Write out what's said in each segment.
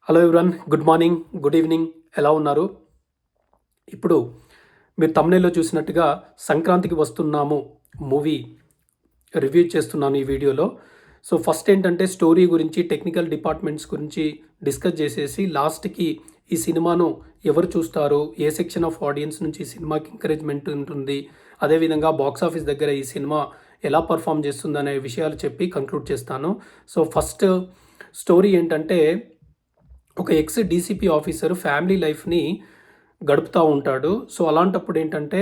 Hello everyone, good morning, good evening. ఎలా ఉన్నారు? ఇప్పుడు మీరు thumbnailలో చూసినట్టుగా సంక్రాంతికి వస్తున్నాము మూవీ రివ్యూ చేస్తున్నాను ఈ వీడియోలో. సో ఫస్ట్ ఏంటంటే స్టోరీ గురించి, టెక్నికల్ డిపార్ట్మెంట్స్ గురించి డిస్కస్ చేసేసి లాస్ట్‌కి ఈ సినిమాను ఎవరు చూస్తారు, ఏ సెక్షన్ ఆఫ్ ఆడియన్స్ నుంచి ఈ సినిమాకి ఎంకరేజ్‌మెంట్ ఉంటుంది, అదేవిధంగా బాక్స్ ఆఫీస్ దగ్గర ఈ సినిమా ఎలా పర్ఫామ్ చేస్తుందనే విషయాలు చెప్పి కంక్లూడ్ చేస్తాను. సో ఫస్ట్ స్టోరీ ఏంటంటే, ఒక ఎక్స్ డీసీపీ ఆఫీసర్ ఫ్యామిలీ లైఫ్‌ని గడుపుతూ ఉంటాడు. సో అలాంటప్పుడు ఏంటంటే,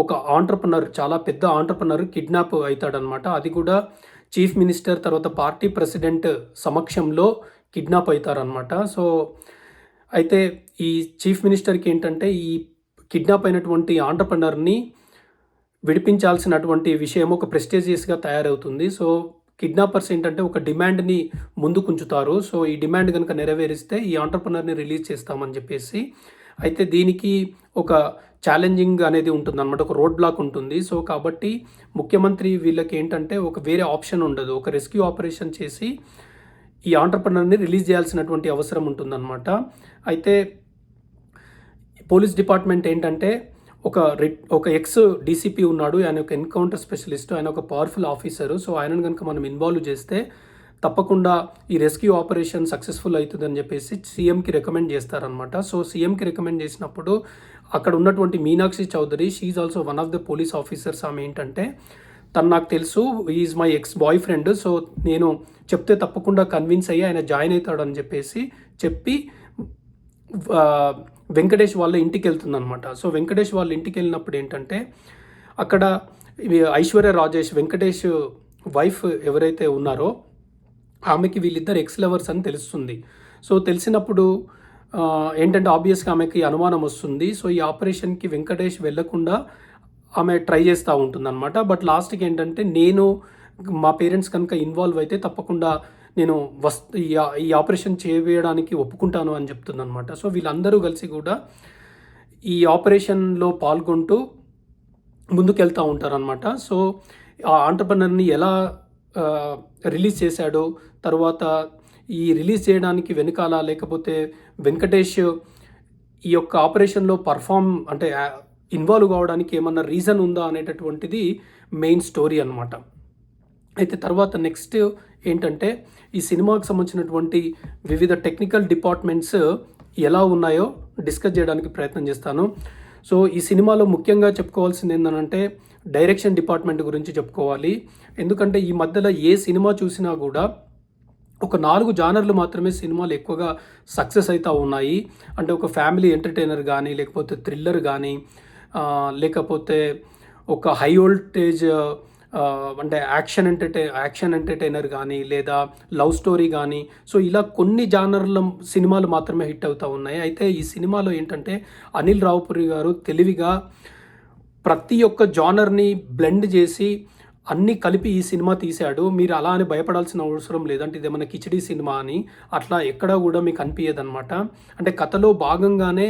ఒక ఆంట్రప్రనర్, చాలా పెద్ద ఆంట్రప్రనర్ కిడ్నాప్ అవుతాడనమాట. అది కూడా చీఫ్ మినిస్టర్ తర్వాత పార్టీ ప్రెసిడెంట్ సమక్షంలో కిడ్నాప్ అవుతారనమాట. సో అయితే ఈ చీఫ్ మినిస్టర్కి ఏంటంటే, ఈ కిడ్నాప్ అయినటువంటి ఆంట్రప్రనర్ని విడిపించాల్సినటువంటి విషయం ఒక ప్రెస్టీజియస్‌గా తయారవుతుంది. సో కిడ్నాపర్స్ ఏంటంటే ఒక డిమాండ్‌ని ముందుకుంచుతారు. సో ఈ డిమాండ్ గనుక నెరవేరిస్తే ఈ ఆంట్రప్రనర్‌ని రిలీజ్ చేస్తామని చెప్పేసి. అయితే దీనికి ఒక ఛాలెంజింగ్ అనేది ఉంటుందన్నమాట. ఒక రోడ్ బ్లాక్ ఉంటుంది. సో కాబట్టి ముఖ్యమంత్రి వీళ్ళకి ఏంటంటే ఒక వేరే ఆప్షన్ ఉండదు. ఒక రెస్క్యూ ఆపరేషన్ చేసి ఈ ఆంట్రప్రనర్‌ని రిలీజ్ చేయాల్సినటువంటి అవసరం ఉంటుందన్నమాట. అయితే పోలీస్ డిపార్ట్మెంట్ ఏంటంటే ఒక ఎక్స్ డీసీపీ ఉన్నాడు. ఆయన ఒక ఎన్కౌంటర్ స్పెషలిస్ట్. ఆయన ఒక పవర్ఫుల్ ఆఫీసరు. సో ఆయనను కనుక మనం ఇన్వాల్వ్ చేస్తే తప్పకుండా ఈ రెస్క్యూ ఆపరేషన్ సక్సెస్ఫుల్ అవుతుందని చెప్పేసి సీఎంకి రికమెండ్ చేస్తారనమాట. సో సీఎంకి రికమెండ్ చేసినప్పుడు అక్కడ ఉన్నటువంటి Meenakshi Chaudhary, she is also one of the police officers. ఆమె ఏంటంటే, తను నాకు తెలుసు, is my ex boyfriend. So నేను చెప్తే తప్పకుండా కన్విన్స్ అయ్యి ఆయన జాయిన్ అవుతాడని చెప్పేసి చెప్పి వెంకటేష్ వాళ్ళ ఇంటికి వెళ్తుందనమాట. సో వెంకటేష్ వాళ్ళ ఇంటికి వెళ్ళినప్పుడు ఏంటంటే, అక్కడ ఐశ్వర్య రాజేష్, వెంకటేష్ వైఫ్ ఎవరైతే ఉన్నారో ఆమెకి వీళ్ళిద్దరు ఎక్స్ లవర్స్ అని తెలుస్తుంది. సో తెలిసినప్పుడు ఏంటంటే ఆబ్వియస్గా ఆమెకి అనుమానం వస్తుంది. సో ఈ ఆపరేషన్కి వెంకటేష్ వెళ్లకుండా ఆమె ట్రై చేస్తూ ఉంటుందన్నమాట. బట్ లాస్ట్కి ఏంటంటే, మా పేరెంట్స్ కనుక ఇన్వాల్వ్ అయితే తప్పకుండా నేను ఈ ఆపరేషన్ చేయడానికి ఒప్పుకుంటాను అని చెప్తుందనమాట. సో వీళ్ళందరూ కలిసి కూడా ఈ ఆపరేషన్లో పాల్గొంటూ ముందుకెళ్తూ ఉంటారనమాట. సో ఆ ఆంట్రప్రనర్ని ఎలా రిలీజ్ చేశాడో, తర్వాత ఈ రిలీజ్ చేయడానికి వెనకాల లేకపోతే వెంకటేష్ ఈ యొక్క ఆపరేషన్లో ఇన్వాల్వ్ కావడానికి ఏమన్నా రీజన్ ఉందా అనేటటువంటిది మెయిన్ స్టోరీ అనమాట. అయితే తర్వాత నెక్స్ట్ ఏంటంటే, ఈ సినిమాకి సంబంధించినటువంటి వివిధ టెక్నికల్ డిపార్ట్మెంట్స్ ఎలా ఉన్నాయో డిస్కస్ చేయడానికి ప్రయత్నం చేస్తాను. సో ఈ సినిమాలో ముఖ్యంగా చెప్పుకోవాల్సింది ఏంటంటే, డైరెక్షన్ డిపార్ట్మెంట్ గురించి చెప్పుకోవాలి. ఎందుకంటే ఈ మధ్యలో ఏ సినిమా చూసినా కూడా ఒక 4 జానర్లు మాత్రమే సినిమాలు ఎక్కువగా సక్సెస్ అవుతూ ఉన్నాయి. అంటే ఒక ఫ్యామిలీ ఎంటర్టైనర్ కానీ, లేకపోతే థ్రిల్లర్ కానీ, లేకపోతే ఒక హై వోల్టేజ్ అంటే యాక్షన్ ఎంటర్టైనర్ కానీ, లేదా లవ్ స్టోరీ కానీ. సో ఇలా కొన్ని జానర్ల సినిమాలు మాత్రమే హిట్ అవుతూ ఉన్నాయి. అయితే ఈ సినిమాలో ఏంటంటే, అనిల్ రావుపురి గారు తెలివిగా ప్రతి ఒక్క జానర్ని బ్లెండ్ చేసి అన్నీ కలిపి ఈ సినిమా తీశాడు. మీరు అలా అని భయపడాల్సిన అవసరం లేదంటే ఇదేమన్నా కిచిడి సినిమా అని అట్లా ఎక్కడా కూడా మీకు అనిపించదన్నమాట. అంటే కథలో భాగంగానే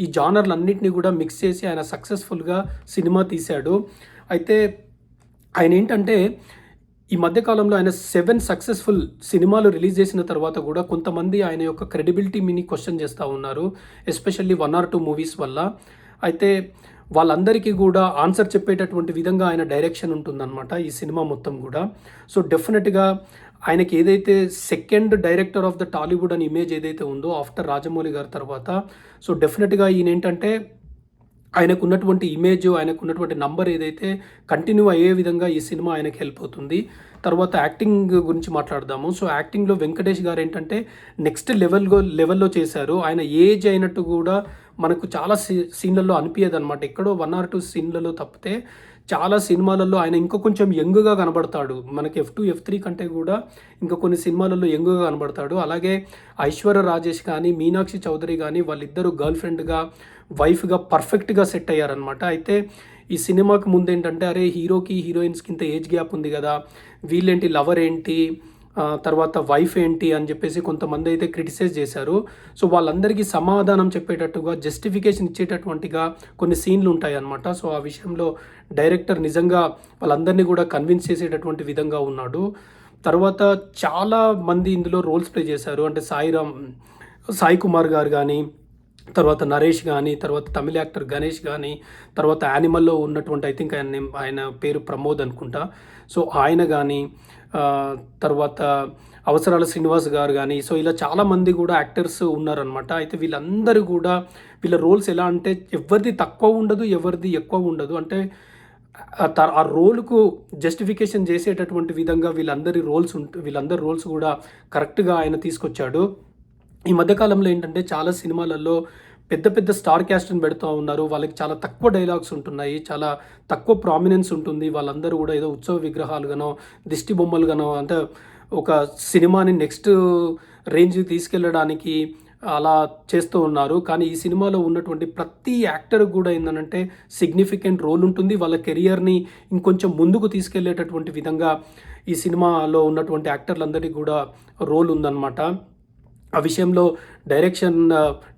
ఈ జానర్లన్నింటినీ కూడా మిక్స్ చేసి ఆయన సక్సెస్ఫుల్గా సినిమా తీశాడు. అయితే ఆయన ఏంటంటే, ఈ మధ్యకాలంలో ఆయన 7 సక్సెస్ఫుల్ సినిమాలు రిలీజ్ చేసిన తర్వాత కూడా కొంతమంది ఆయన యొక్క క్రెడిబిలిటీని క్వశ్చన్ చేస్తూ ఉన్నారు, ఎస్పెషల్లీ 1 or 2 మూవీస్ వల్ల. అయితే వాళ్ళందరికీ కూడా ఆన్సర్ చెప్పేటటువంటి విధంగా ఆయన డైరెక్షన్ ఉంటుందన్నమాట ఈ సినిమా మొత్తం కూడా. సో డెఫినెట్గా ఆయనకి ఏదైతే second director of the Tollywood అని ఇమేజ్ ఏదైతే ఉందో ఆఫ్టర్ రాజమౌళి గారి తర్వాత, సో డెఫినెట్గా ఈయన ఏంటంటే, ఆయనకు ఉన్నటువంటి ఇమేజ్, ఆయనకు ఉన్నటువంటి నంబర్ ఏదైతే కంటిన్యూ అయ్యే విధంగా ఈ సినిమా ఆయనకి హెల్ప్ అవుతుంది. తర్వాత యాక్టింగ్ గురించి మాట్లాడదాము. సో యాక్టింగ్లో వెంకటేష్ గారు ఏంటంటే నెక్స్ట్ లెవెల్లో చేశారు. ఆయన ఏజ్ అయినట్టు కూడా మనకు చాలా సీన్లలో అనిపించదు అనమాట. ఎక్కడో 1 or 2 సీన్లలో తప్పితే చాలా సినిమాలలో ఆయన ఇంకా కొంచెం యంగ్గా కనబడతాడు. మనకి F2, F3 కంటే కూడా ఇంకా కొన్ని సినిమాలలో యంగ్గా కనబడతాడు. అలాగే ఐశ్వర్య రాజేష్ కానీ, మీనాక్షి చౌదరి కానీ వాళ్ళిద్దరూ గర్ల్ ఫ్రెండ్గా, వైఫ్గా పర్ఫెక్ట్గా సెట్ అయ్యారనమాట. అయితే ఈ సినిమాకి ముందేంటంటే, అరే హీరోకి హీరోయిన్స్కి ఇంత ఏజ్ గ్యాప్ ఉంది కదా, వీళ్ళేంటి లవర్ ఏంటి, తర్వాత వైఫ్ ఏంటి అని చెప్పేసి కొంతమంది అయితే క్రిటిసైజ్ చేశారు. సో వాళ్ళందరికీ సమాధానం చెప్పేటట్టుగా, జస్టిఫికేషన్ ఇచ్చేటటువంటిగా కొన్ని సీన్లు ఉంటాయి అన్నమాట. సో ఆ విషయంలో డైరెక్టర్ నిజంగా వాళ్ళందరినీ కూడా కన్విన్స్ చేసేటటువంటి విధంగా ఉన్నాడు. తర్వాత చాలా మంది ఇందులో రోల్స్ ప్లే చేశారు. అంటే సాయిరామ్ సాయి కుమార్ గారు కానీ, తర్వాత నరేష్ కానీ, తర్వాత తమిళ యాక్టర్ గణేష్ కానీ, తర్వాత యానిమల్‌లో ఉన్నటువంటి ఐ థింక్ ఆయన పేరు ప్రమోద్ అనుకుంటా. సో ఆయన కానీ, తర్వాత అవసరాల శ్రీనివాస్ గారు కానీ, సో ఇలా చాలామంది కూడా యాక్టర్స్ ఉన్నారనమాట. అయితే వీళ్ళందరూ కూడా వీళ్ళ రోల్స్ ఎలా అంటే ఎవరిది తక్కువ ఉండదు, ఎవరిది ఎక్కువ ఉండదు. అంటే ఆ రోల్‌కు జస్టిఫికేషన్ చేసేటటువంటి విధంగా వీళ్ళందరి రోల్స్ కూడా కరెక్ట్‌గా ఆయన తీసుకొచ్చాడు. ఈ మధ్య కాలంలో ఏంటంటే చాలా సినిమాలలో పెద్ద పెద్ద స్టార్ క్యాస్ట్‌ని పెడుతూ ఉన్నారు. వాళ్ళకి చాలా తక్కువ డైలాగ్స్ ఉంటున్నాయి. చాలా తక్కువ ప్రామినెన్స్ ఉంటుంది. వాళ్ళందరూ కూడా ఏదో ఉత్సవ విగ్రహాలుగానో, దిష్టి బొమ్మలుగానో అంటే ఒక సినిమాని నెక్స్ట్ రేంజ్‌కి తీసుకెళ్ళడానికి అలా చేస్తూ ఉన్నారు. కానీ ఈ సినిమాలో ఉన్నటువంటి ప్రతి యాక్టర్ కూడా ఏందనంటే సిగ్నిఫికెంట్ రోల్ ఉంటుంది. వాళ్ళ కెరియర్‌ని ఇంకొంచెం ముందుకు తీసుకెళ్ళేటటువంటి విధంగా ఈ సినిమాలో ఉన్నటువంటి యాక్టర్లందరికీ కూడా రోల్ ఉందన్నమాట. ఆ విషయంలో డైరెక్షన్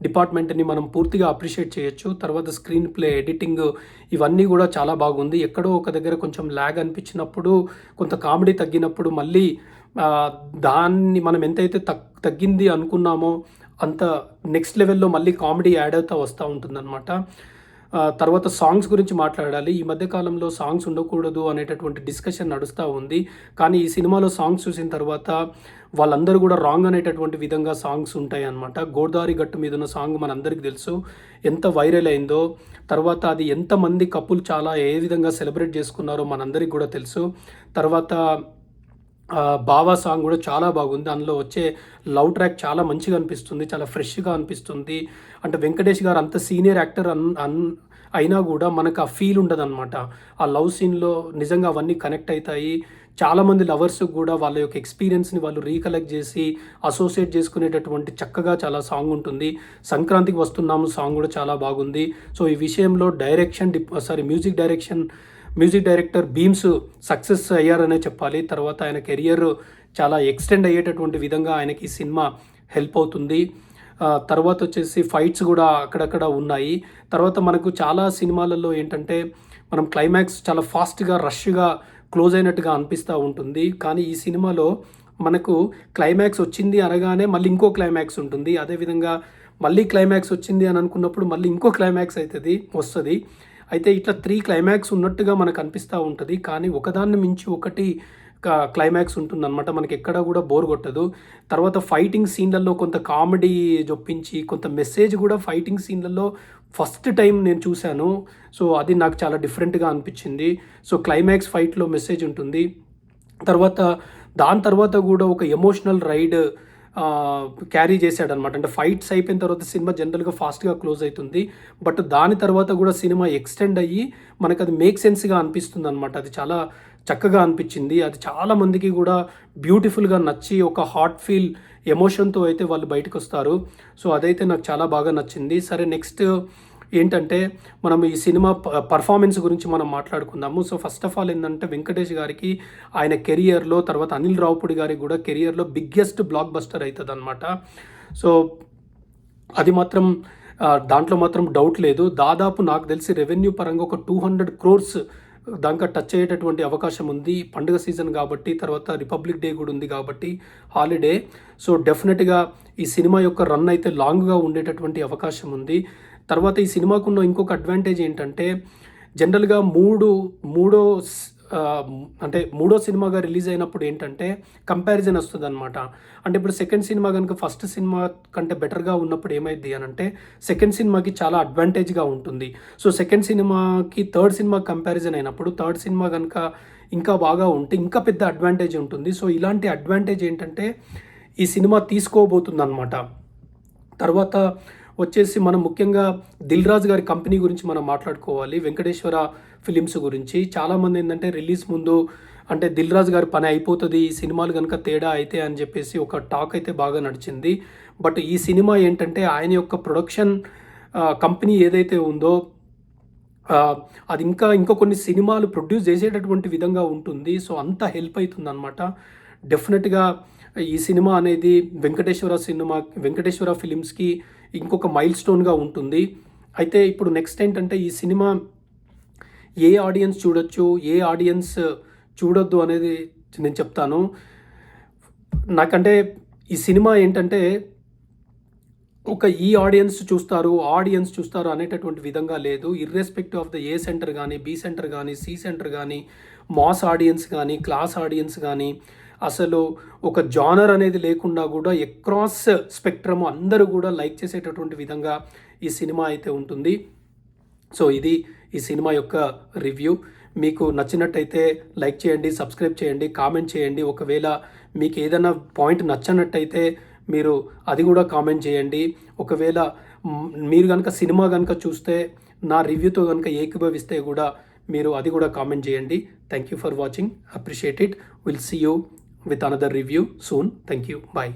డిపార్ట్మెంట్‌ని మనం పూర్తిగా అప్రిషియేట్ చేయొచ్చు. తర్వాత స్క్రీన్ ప్లే, ఎడిటింగ్ ఇవన్నీ కూడా చాలా బాగుంది. ఎక్కడో ఒక దగ్గర కొంచెం ల్యాగ్ అనిపించినప్పుడు, కొంత కామెడీ తగ్గినప్పుడు మళ్ళీ దాన్ని మనం ఎంతైతే తగ్గింది అనుకున్నామో అంత నెక్స్ట్ లెవెల్‌లో మళ్ళీ కామెడీ యాడ్ అవుతా వస్తూ ఉంటుందన్నమాట. తర్వాత సాంగ్స్ గురించి మాట్లాడాలి. ఈ మధ్య కాలంలో సాంగ్స్ ఉండకూడదు అనేటటువంటి డిస్కషన్ నడుస్తూ ఉంది. కానీ ఈ సినిమాలో సాంగ్స్ చూసిన తర్వాత వాళ్ళందరూ కూడా రాంగ్ అనేటటువంటి విధంగా సాంగ్స్ ఉంటాయన్నమాట. 'గోదావరి గట్టు మీద' ఉన్న సాంగ్ మనందరికీ తెలుసు. ఎంత వైరల్ అయిందో, తర్వాత అది ఎంతమంది కపుల్ చాలా ఏ విధంగా సెలబ్రేట్ చేసుకున్నారో మనందరికీ కూడా తెలుసు. తర్వాత 'బావా' సాంగ్ కూడా చాలా బాగుంది. అందులో వచ్చే లవ్ ట్రాక్ చాలా మంచిగా అనిపిస్తుంది. చాలా ఫ్రెష్‌గా అనిపిస్తుంది. అంటే వెంకటేష్ గారు అంత సీనియర్ యాక్టర్ అయినా కూడా మనకు ఆ ఫీల్ ఉండదనమాట. ఆ లవ్ సీన్‌లో నిజంగా అవన్నీ కనెక్ట్ అయితాయి. చాలామంది లవర్స్‌కి కూడా వాళ్ళ యొక్క ఎక్స్‌పీరియన్స్‌ని వాళ్ళు రీకలెక్ట్ చేసి అసోసియేట్ చేసుకునేటటువంటి చక్కగా చాలా సాంగ్ ఉంటుంది. 'సంక్రాంతికి వస్తున్నాము' సాంగ్ కూడా చాలా బాగుంది. సో ఈ విషయంలో మ్యూజిక్ డైరెక్టర్ బీమ్స్ సక్సెస్ అయ్యారనే చెప్పాలి. తర్వాత ఆయన కెరియర్ చాలా ఎక్స్టెండ్ అయ్యేటటువంటి విధంగా ఆయనకి ఈ సినిమా హెల్ప్ అవుతుంది. తర్వాత వచ్చేసి ఫైట్స్ కూడా అక్కడక్కడ ఉన్నాయి. తర్వాత మనకు చాలా సినిమాలలో ఏంటంటే మనం క్లైమాక్స్ చాలా ఫాస్ట్‌గా, రష్‌గా క్లోజ్ అయినట్టుగా అనిపిస్తూ ఉంటుంది. కానీ ఈ సినిమాలో మనకు క్లైమాక్స్ వచ్చింది అనగానే మళ్ళీ ఇంకో క్లైమాక్స్ ఉంటుంది. అదేవిధంగా మళ్ళీ క్లైమాక్స్ వచ్చింది అని అనుకున్నప్పుడు మళ్ళీ ఇంకో క్లైమాక్స్ వస్తది. అయితే ఇట్లా 3 క్లైమాక్స్ ఉన్నట్టుగా మనకు అనిపిస్తూ ఉంటుంది. కానీ ఒకదాన్ని మించి ఒకటి క్లైమాక్స్ ఉంటుందన్నమాట. మనకి ఎక్కడ కూడా బోర్ కొట్టదు. తర్వాత ఫైటింగ్ సీన్లలో కొంత కామెడీ జొప్పించి, కొంత మెసేజ్ కూడా ఫైటింగ్ సీన్లలో ఫస్ట్ టైం నేను చూశాను. సో అది నాకు చాలా డిఫరెంట్‌గా అనిపించింది. సో క్లైమాక్స్ ఫైట్‌లో మెసేజ్ ఉంటుంది. దాని తర్వాత కూడా ఒక ఎమోషనల్ రైడ్ క్యారీ చేశాడనమాట. అంటే ఫైట్స్ అయిపోయిన తర్వాత సినిమా జనరల్‌గా ఫాస్ట్‌గా క్లోజ్ అవుతుంది. బట్ దాని తర్వాత కూడా సినిమా ఎక్స్టెండ్ అయ్యి మనకు అది మేక్ సెన్స్‌గా అనిపిస్తుందనమాట. అది చాలా చక్కగా అనిపించింది. అది చాలా మందికి కూడా బ్యూటిఫుల్‌గా నచ్చి ఒక హార్ట్ ఫీల్ ఎమోషన్‌తో అయితే వాళ్ళు బయటకొస్తారు. సో అదైతే నాకు చాలా బాగా నచ్చింది. సరే నెక్స్ట్ ఏంటంటే మనం ఈ సినిమా పర్ఫార్మెన్స్ గురించి మనం మాట్లాడుకుందాము. సో ఫస్ట్ ఆఫ్ ఆల్ ఏంటంటే వెంకటేష్ గారికి ఆయన కెరియర్‌లో, తర్వాత అనిల్ రావిపూడి గారికి కూడా కెరియర్‌లో బిగ్గెస్ట్ బ్లాక్ బస్టర్ అవుతుందన్నమాట. సో అది మాత్రం దాంట్లో మాత్రం డౌట్ లేదు. దాదాపు నాకు తెలిసి రెవెన్యూ పరంగా ఒక 200 crores దాకా టచ్ అయ్యేటటువంటి అవకాశం ఉంది. పండుగ సీజన్ కాబట్టి, తర్వాత రిపబ్లిక్ డే కూడా ఉంది కాబట్టి హాలిడే. సో డెఫినెట్‌గా ఈ సినిమా యొక్క రన్ అయితే లాంగ్‌గా ఉండేటటువంటి అవకాశం ఉంది. తర్వాత ఈ సినిమాకున్న ఇంకొక అడ్వాంటేజ్ ఏంటంటే జనరల్‌గా మూడో సినిమాగా రిలీజ్ అయినప్పుడు ఏంటంటే కంపారిజన్ వస్తుందన్నమాట. అంటే ఇప్పుడు సెకండ్ సినిమా కనుక ఫస్ట్ సినిమా కంటే బెటర్‌గా ఉన్నప్పుడు ఏమైద్ది అనంటే సెకండ్ సినిమాకి చాలా అడ్వాంటేజ్‌గా ఉంటుంది. సో సెకండ్ సినిమాకి థర్డ్ సినిమా కంపారిజన్ అయినప్పుడు థర్డ్ సినిమా కనుక ఇంకా బాగా ఉంటే ఇంకా పెద్ద అడ్వాంటేజ్ ఉంటుంది. సో ఇలాంటి అడ్వాంటేజ్ ఏంటంటే ఈ సినిమా తీసుకోబోతుందన్నమాట. తర్వాత వచ్చేసి మనం ముఖ్యంగా దిల్ రాజు గారి కంపెనీ గురించి మనం మాట్లాడుకోవాలి. వెంకటేశ్వర ఫిలిమ్స్ గురించి. చాలామంది ఏంటంటే రిలీజ్ ముందు అంటే దిల్ రాజు గారి పని అయిపోతుంది, ఈ సినిమాలు కనుక తేడా అయితే అని చెప్పేసి ఒక టాక్ అయితే బాగా నడిచింది. బట్ ఈ సినిమా ఏంటంటే ఆయన యొక్క ప్రొడక్షన్ కంపెనీ ఏదైతే ఉందో అది ఇంకా కొన్ని సినిమాలు ప్రొడ్యూస్ చేసేటటువంటి విధంగా ఉంటుంది. సో అంత హెల్ప్ అవుతుంది అనమాట. డెఫినెట్గా ఈ సినిమా అనేది వెంకటేశ్వర ఫిలిమ్స్కి ఇంకొక మైల్ స్టోన్గా ఉంటుంది. అయితే ఇప్పుడు నెక్స్ట్ ఏంటంటే ఈ సినిమా ఏ ఆడియన్స్ చూడొచ్చు, ఏ ఆడియన్స్ చూడొద్దు అనేది నేను చెప్తాను. నాకంటే ఈ సినిమా ఏంటంటే ఒక ఈ ఆడియన్స్ చూస్తారు అనేటటువంటి విధంగా లేదు. Irrespective of the A centre కానీ, బి సెంటర్ కానీ, సి సెంటర్ కానీ, మాస్ ఆడియన్స్ కానీ, క్లాస్ ఆడియన్స్ కానీ, అసలు ఒక జానర్ అనేది లేకుండా కూడా అక్రాస్ స్పెక్ట్రమ్ అందరూ కూడా లైక్ చేసేటటువంటి విధంగా ఈ సినిమా అయితే ఉంటుంది. సో ఇది ఈ సినిమా యొక్క రివ్యూ. మీకు నచ్చినట్టయితే లైక్ చేయండి, సబ్స్క్రైబ్ చేయండి, కామెంట్ చేయండి. ఒకవేళ మీకు ఏదైనా పాయింట్ నచ్చనట్టయితే మీరు అది కూడా కామెంట్ చేయండి. ఒకవేళ మీరు కనుక సినిమా కనుక చూస్తే నా రివ్యూతో కనుక ఏకీభవిస్తే కూడా మీరు అది కూడా కామెంట్ చేయండి. Thank you for watching. Appreciate it. Will see you with another review soon. Thank you. Bye.